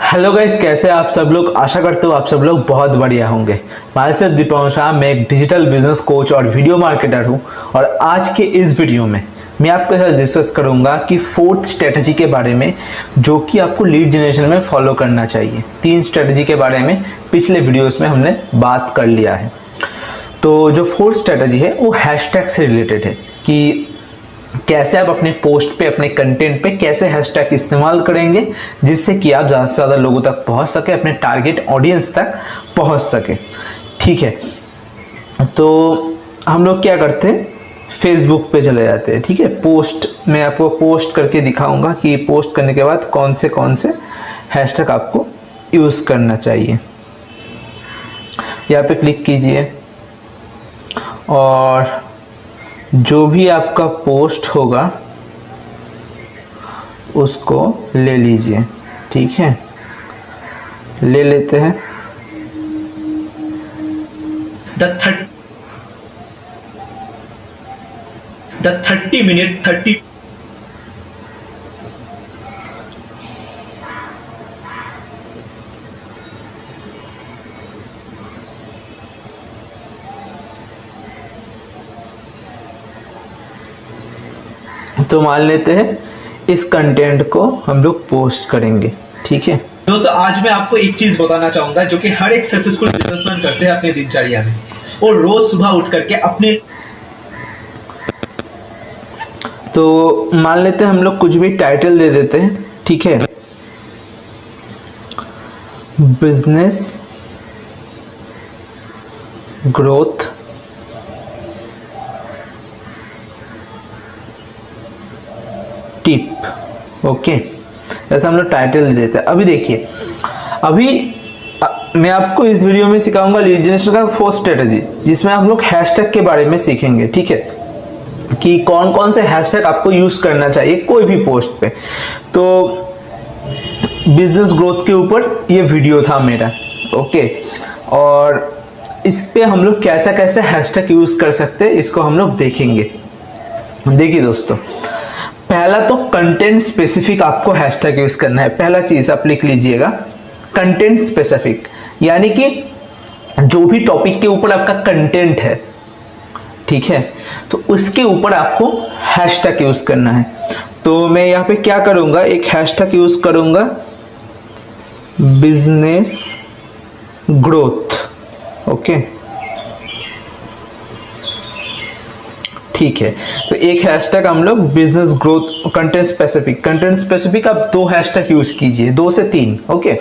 Hello guys, कैसे आप सब लोग। आशा करते हो आप सब लोग बहुत बढ़िया होंगे। मैं सिर्फ दीपांश, मैं एक डिजिटल बिजनेस कोच और वीडियो मार्केटर हूं। और आज के इस वीडियो में मैं आपके साथ डिस्कस करूंगा कि फोर्थ स्ट्रेटजी के बारे में जो कि आपको लीड जनरेशन में फॉलो करना चाहिए। 3 स्ट्रेटजी के बारे में पिछले वीडियोस में हमने बात कर लिया है। तो जो फोर्थ स्ट्रेटजी है वो हैशटैग से रिलेटेड है कि कैसे आप अपने पोस्ट पे, अपने कंटेंट पे कैसे हैशटैग इस्तेमाल करेंगे जिससे कि आप ज़्यादा से ज़्यादा लोगों तक पहुंच सके, अपने टारगेट ऑडियंस तक पहुंच सके। ठीक है, तो हम लोग क्या करते हैं, फेसबुक पे चले जाते हैं। ठीक है, पोस्ट मैं आपको पोस्ट करके दिखाऊंगा कि पोस्ट करने के बाद कौन से हैशटैग आपको यूज़ करना चाहिए। यहाँ पे क्लिक कीजिए और जो भी आपका पोस्ट होगा उसको ले लीजिए। ठीक है, ले लेते हैं। The 30 minute 30 तो मान लेते हैं इस कंटेंट को हम लोग पोस्ट करेंगे। ठीक है दोस्तों, आज मैं आपको एक चीज बताना चाहूंगा जो कि हर एक सक्सेसफुल बिजनेसमैन करते हैं अपने दिनचर्या में, और रोज सुबह उठ करके अपने तो मान लेते हैं हम लोग कुछ भी टाइटल दे देते हैं। ठीक है, बिजनेस ग्रोथ टिप। ओके, ऐसा हम लोग टाइटल दे देते हैं। अभी देखिए, मैं आपको इस वीडियो में सिखाऊंगा लीड जनरेशन का फोर्थ स्ट्रेटजी, जिसमें हम लोग हैशटैग के बारे में सीखेंगे। ठीक है, कि कौन कौन से हैशटैग आपको यूज करना चाहिए कोई भी पोस्ट पे। तो बिजनेस ग्रोथ के ऊपर ये वीडियो था मेरा। ओके, और इस पे हम लोग कैसा कैसा हैशटैग यूज कर सकते हैं इसको हम लोग देखेंगे। देखिए दोस्तों, पहला तो कंटेंट स्पेसिफिक आपको हैशटैग यूज करना है। पहला चीज आप लिख लीजिएगा, कंटेंट स्पेसिफिक, यानी कि जो भी टॉपिक के ऊपर आपका कंटेंट है, ठीक है, तो उसके ऊपर आपको हैशटैग यूज करना है। तो मैं यहाँ पे क्या करूंगा, एक हैशटैग यूज करूंगा, बिजनेस ग्रोथ। ओके, ठीक है, तो एक हैशटैग हम लोग बिजनेस ग्रोथ कंटेंट स्पेसिफिक आप 2 हैशटैग यूज कीजिए, 2 से 3। ओके,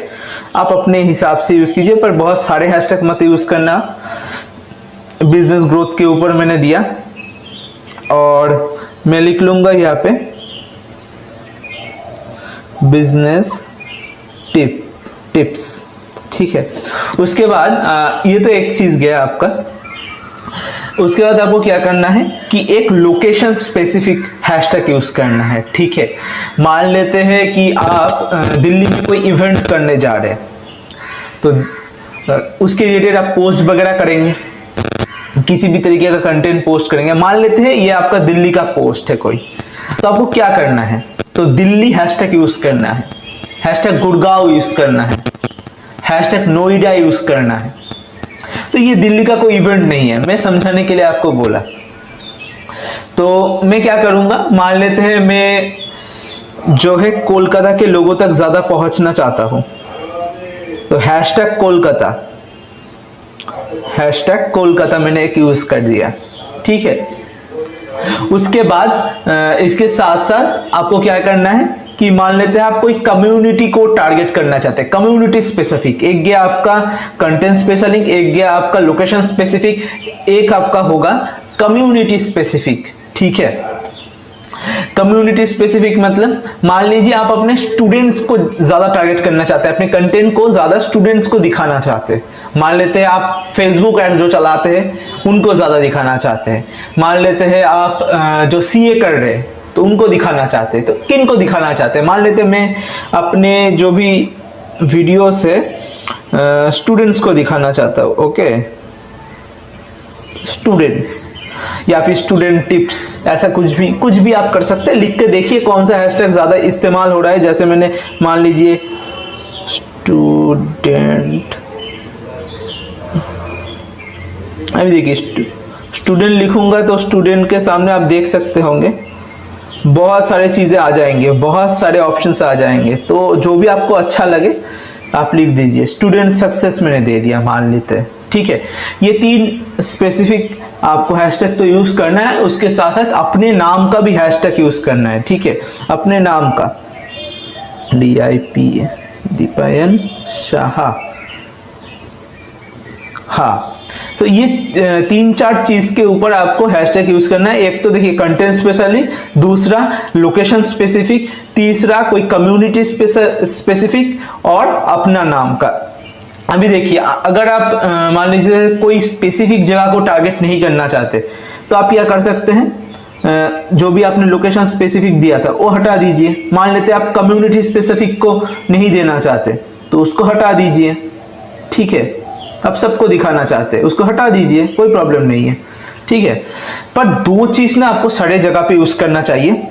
आप अपने हिसाब से यूज कीजिए, पर बहुत सारे हैशटैग मत यूज करना। बिजनेस ग्रोथ के ऊपर मैंने दिया और मैं लिख लूंगा यहाँ पे बिजनेस टिप्स। ठीक है, उसके बाद ये तो एक चीज गया आपका। उसके बाद आपको क्या करना है कि एक लोकेशन स्पेसिफिक हैशटैग यूज करना है। ठीक है, मान लेते हैं कि आप दिल्ली में कोई इवेंट करने जा रहे हैं, तो उसके रिलेटेड आप पोस्ट वगैरह करेंगे, किसी भी तरीके का कंटेंट पोस्ट करेंगे। मान लेते हैं ये आपका दिल्ली का पोस्ट है कोई, तो आपको क्या करना है, तो दिल्ली हैशटैग यूज करना है, हैशटैग गुड़गांव यूज करना है, हैशटैग नोएडा यूज करना है। तो ये दिल्ली का कोई इवेंट नहीं है, मैं समझाने के लिए आपको बोला। तो मैं क्या करूंगा, मान लेते हैं मैं जो है कोलकाता के लोगों तक ज्यादा पहुंचना चाहता हूं, तो हैशटैग कोलकाता मैंने एक यूज कर दिया। ठीक है, उसके बाद इसके साथ साथ आपको क्या करना है कि मान लेते हैं आप कोई कम्युनिटी को टारगेट करना चाहते हैं, कम्युनिटी स्पेसिफिक। एक गया आपका कंटेंट स्पेसिफिक, एक गया आपका लोकेशन स्पेसिफिक, एक आपका होगा कम्युनिटी स्पेसिफिक। ठीक है, कम्युनिटी स्पेसिफिक मतलब मान लीजिए आप अपने स्टूडेंट्स को ज्यादा टारगेट करना चाहते हैं, अपने कंटेंट को ज्यादा स्टूडेंट्स को दिखाना चाहते हैं। मान लेते हैं आप फेसबुक ऐड जो चलाते हैं उनको ज्यादा दिखाना चाहते हैं। मान लेते हैं आप जो सीए कर रहे हैं तो उनको दिखाना चाहते हैं। तो किन को दिखाना चाहते हैं, मान लेते हैं मैं अपने जो भी वीडियोस है स्टूडेंट्स को दिखाना चाहता हूँ। ओके, स्टूडेंट्स या फिर स्टूडेंट टिप्स, ऐसा कुछ भी आप कर सकते हैं। लिख के देखिए कौन सा हैशटैग ज्यादा इस्तेमाल हो रहा है। जैसे मैंने मान लीजिए स्टूडेंट, अभी देखिए स्टूडेंट लिखूंगा तो स्टूडेंट के सामने आप देख सकते होंगे बहुत सारे चीज़ें आ जाएंगे, बहुत सारे ऑप्शंस आ जाएंगे। तो जो भी आपको अच्छा लगे आप लिख दीजिए। स्टूडेंट सक्सेस मैंने दे दिया मान लेते हैं, ठीक है। ये 3 स्पेसिफिक आपको हैशटैग तो यूज़ करना है, उसके साथ साथ अपने नाम का भी हैशटैग यूज़ करना है, ठीक है। अपने नाम का DIP दीपायन शाह, हाँ। तो ये 3-4 चीज के ऊपर आपको हैशटैग यूज करना है। एक तो देखिए कंटेंट स्पेशलिक, दूसरा लोकेशन स्पेसिफिक, तीसरा कोई कम्युनिटी स्पेसिफिक और अपना नाम का। अभी देखिए अगर आप मान लीजिए कोई स्पेसिफिक जगह को टारगेट नहीं करना चाहते तो आप क्या कर सकते हैं, जो भी आपने लोकेशन स्पेसिफिक दिया था वो हटा दीजिए। मान लेते आप कम्युनिटी स्पेसिफिक को नहीं देना चाहते तो उसको हटा दीजिए, ठीक है। आप सबको दिखाना चाहते हैं उसको हटा दीजिए, कोई प्रॉब्लम नहीं है, ठीक है। पर 2 चीज ना आपको सारे जगह पे यूज करना चाहिए।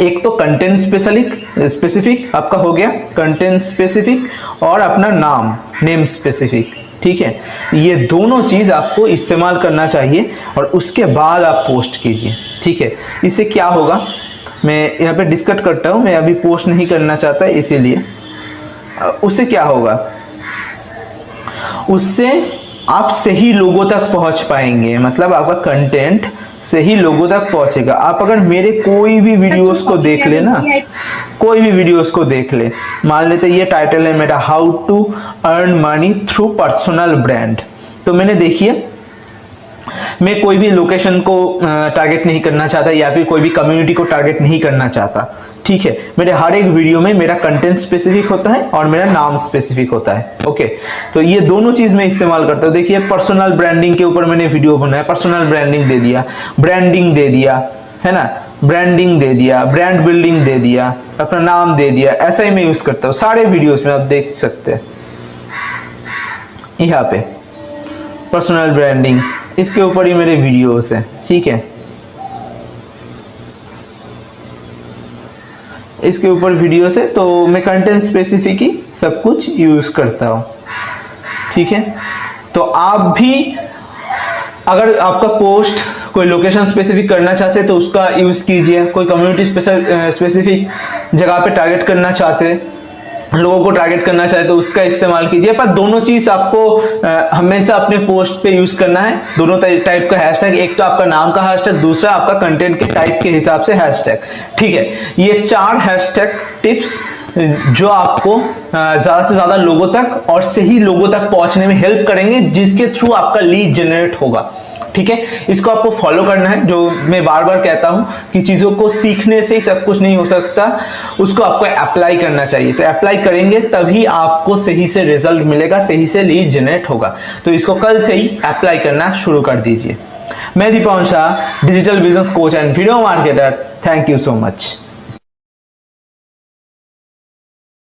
एक तो कंटेंट स्पेसिफिक आपका हो गया, कंटेंट स्पेसिफिक, और अपना नाम नेम स्पेसिफिक, ठीक है। ये दोनों चीज आपको इस्तेमाल करना चाहिए और उसके बाद आप पोस्ट कीजिए, ठीक है। इससे क्या होगा मैं यहाँ पे डिस्कस करता हूँ, मैं अभी पोस्ट नहीं करना चाहता इसीलिए। उससे क्या होगा, उससे आप सही लोगों तक पहुंच पाएंगे, मतलब आपका कंटेंट सही लोगों तक पहुंचेगा। आप अगर मेरे कोई भी वीडियोस को देख ले ना, कोई भी वीडियोस को देख ले, मान लेते ये टाइटल है मेरा how to earn money through personal brand. तो मैंने देखिए मैं कोई भी लोकेशन को टारगेट नहीं करना चाहता या फिर कोई भी कम्युनिटी को टारगेट नहीं करना चाहता, ठीक है। मेरे हर एक वीडियो में मेरा कंटेंट स्पेसिफिक होता है और मेरा नाम स्पेसिफिक होता है, ओके। तो ये दोनों चीज मैं इस्तेमाल करता हूँ। देखिए पर्सनल ब्रांडिंग के ऊपर मैंने वीडियो बनाया, पर्सनल ब्रांडिंग दे दिया, ब्रांडिंग दे दिया, है ना, ब्रांडिंग दे दिया, ब्रांड बिल्डिंग दे दिया, अपना नाम दे दिया, ऐसा ही मैं यूज करता हूँ सारे वीडियोस में। आप देख सकते हैं यहाँ पे पर्सनल ब्रांडिंग, इसके ऊपर ही मेरे वीडियोस हैं, ठीक है। इसके ऊपर वीडियोस है तो मैं कंटेंट स्पेसिफिक ही सब कुछ यूज करता हूँ, ठीक है। तो आप भी अगर आपका पोस्ट कोई लोकेशन स्पेसिफिक करना चाहते हैं तो उसका यूज कीजिए। कोई कम्युनिटी स्पेसिफिक जगह पे टारगेट करना चाहते हैं, लोगों को टारगेट करना चाहे तो उसका इस्तेमाल कीजिए। पर दोनों चीज आपको हमेशा अपने पोस्ट पे यूज करना है, दोनों टाइप का हैशटैग। एक तो आपका नाम का हैशटैग, दूसरा आपका कंटेंट के टाइप के हिसाब से हैशटैग, ठीक है। ये 4 हैशटैग टिप्स जो आपको ज्यादा से ज्यादा लोगों तक और सही लोगों तक पहुंचने में हेल्प करेंगे, जिसके थ्रू आपका लीड जनरेट होगा, ठीक है। इसको आपको फॉलो करना है। जो मैं बार बार कहता हूं कि चीजों को सीखने से ही सब कुछ नहीं हो सकता, उसको आपको अप्लाई करना चाहिए। तो अप्लाई करेंगे तभी आपको सही से रिजल्ट मिलेगा, सही से लीड जनरेट होगा। तो इसको कल से ही अप्लाई करना शुरू कर दीजिए। मैं Deepayan Shah, digital business coach and video marketer. Thank you so much.